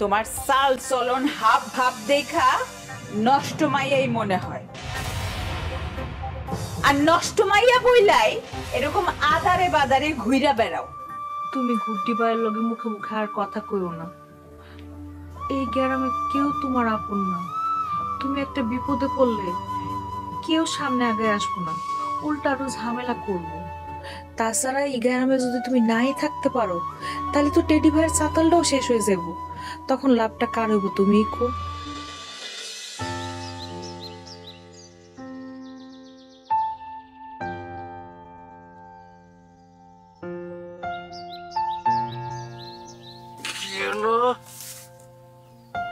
তোমার চাল চলন হাব ভাব দেখা নষ্ট মাইয়াই মনে হয়। আর নষ্ট মাইয়া বইলাই এরকম আদারে বাদারে ঘুইরা বেড়াও। তুমি গুড্ডি ভাইয়ের লগে মুখে মুখে আর কথা কইও না। এই গ্রামে কেউ তোমার আপন না। তুমি একটা বিপদে পড়লে কেউ সামনে আগে আসবো না, উল্টা আরো ঝামেলা করবো। তাছাড়া এই গ্রামে যদি তুমি নাই থাকতে পারো তাহলে তো টেডি ভাইয়ের চাতালটাও শেষ হয়ে যাব। তখন লাভটা কার হইব? তুমিই কো।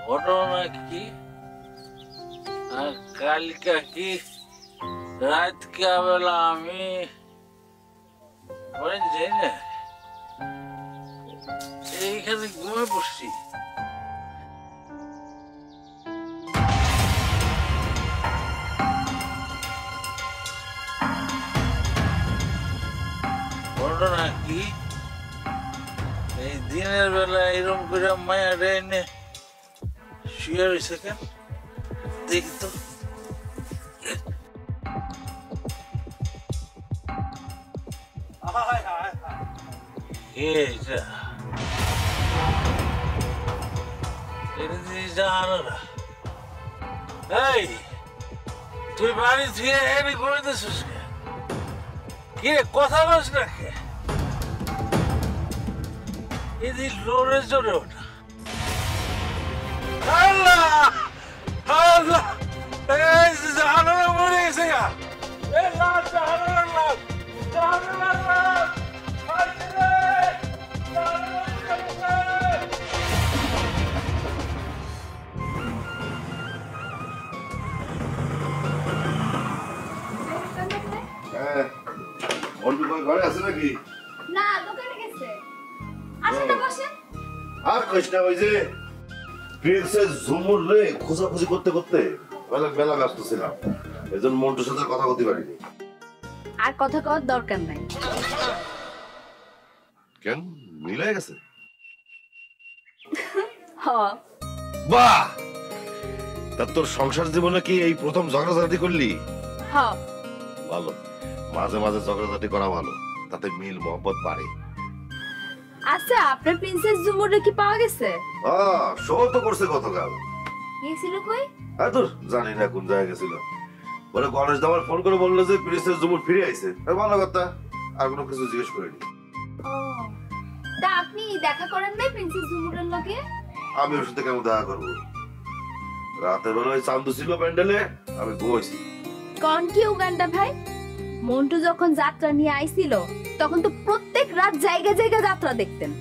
ঘটনা কি? আর কালকে কি রাত বেলা আমি যাই না, এইখানে ঘুমে পড়ছি। ঘটনা কি? এই দিনের বেলা এরকম করে মায়া এনে শুয়ে রয়েছে কেন? দেখি তো। তুই বাড়ি থেকে এনে ঘুমাইতেছিস কে? কথা বলছ না কে? এদিন লোরে জোরে ওঠা। আল্লাহ আল্লাহ, এই জাহানারা মরে গেছে গা। এই লাশ জাহানারার লাশ, জাহানারার লাশ। ঘরে আছে নাকি? না, দোকানে গেছে। আসেন না, বসেন। আর কইস না, ওই যে প্রিন্সেস ঝুমুর রে খোঁজাখুঁজি করতে করতে বেলা ব্যস্ত ছিলাম, এই জন্য মন্টুর সাথে কথা বলতে পারিনি। আর কথা কওয়ার দরকার নাই। কেন, মিলে গেছে? হ্যাঁ। বাহ, তা তোর সংসার জীবনে কি এই প্রথম ঝগড়াঝাটি করলি? হ্যাঁ। ভালো, মাঝে মাঝে ঝগড়াঝাটি করা ভালো, তাতে মিল মহব্বত বাড়ে। আচ্ছা, আপনার প্রিন্সেস ঝুমুরটা কি পাওয়া গেছে? শো তো করছে গতকাল। গেছিল কই? তোর জানি না কোন জায়গায় গেছিল। বলে গণেশ দামার ফোন করে বললো যে প্রিন্সেস ঝুমুর ফিরে আইছে। ভালো কথা, আর কোনো কিছু জিজ্ঞেস করিনি। তা আপনি দেখা করেন নাই প্রিন্সেস ঝুমুরের লগে? আমি ওর সাথে কেমন দেখা করবো? রাতের বেলায় চান্দু ছিল প্যান্ডেলে, আমি ঘুমাইছি। কোন কি উগান্ডা ভাই? মন্টু যখন যাত্রা নিয়ে আইছিল তখন তো প্রত্যেক রাত জায়গা জায়গা যাত্রা দেখতেন।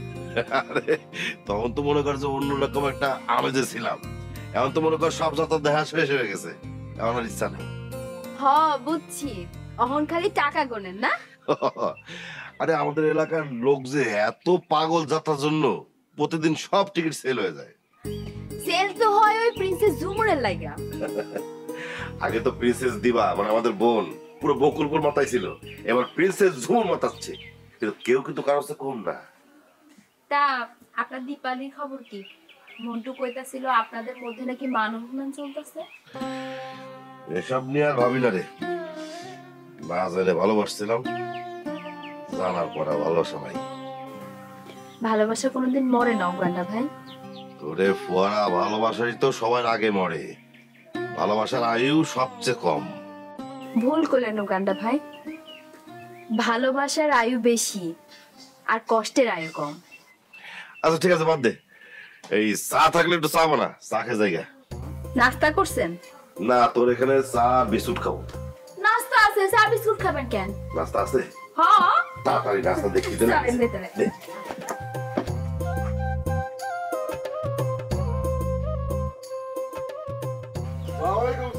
তখন তো মনে কর যে অন্যরকম একটা আমেজে ছিলাম। এখন তো মনে কর সব যাত্রা দেখা শেষ হয়ে গেছে, এখন আর ইচ্ছা নেই। বুঝছি, অহন খালি টাকা গোনেন না? আরে আমাদের এলাকার লোক যে এত পাগল যাত্রার জন্য, প্রতিদিন সব টিকিট সেল হয়ে যায়। সেল তো হয় ওই প্রিন্সেস ঝুমুরের লাগা। আগে তো প্রিন্সেস দিবা মানে আমাদের বোন পুরো বকুলপুর মাথায় ছিল, এবার প্রিন্সেস ঝুমুর মাতাচ্ছে, কিন্তু কেউ কিন্তু কারোর সাথে কম না। তা আপনার দীপালির খবর কি? মন্টু কইতাছিল আপনাদের মধ্যে নাকি মান অভিমান চলতেছে। এসব নিয়ে আর ভাবি না রে, না জানে ভালোবাসছিলাম, জানার পর ভালোবাসা নাই। ভালোবাসা কোনোদিন মরে না উগান্ডা ভাই। তোরে ফোয়ারা, ভালোবাসাই তো সবার আগে মরে, ভালোবাসার আয়ু সবচেয়ে কম। ভুল করলেন উগান্ডা ভাই, ভালোবাসার আয়ু বেশি আর কষ্টের আয়ু কম। আচ্ছা ঠিক আছে, বাদ দে। এই চা থাকলে একটু চা বানা, চা খেয়ে জায়গা। নাস্তা করছেন? না, তোর এখানে চা বিস্কুট খাবো। নাস্তা আছে, চা বিস্কুট খাবেন কেন? নাস্তা আছে? হ্যাঁ, তাড়াতাড়ি নাস্তা দেখি দে। ওয়ালাইকুম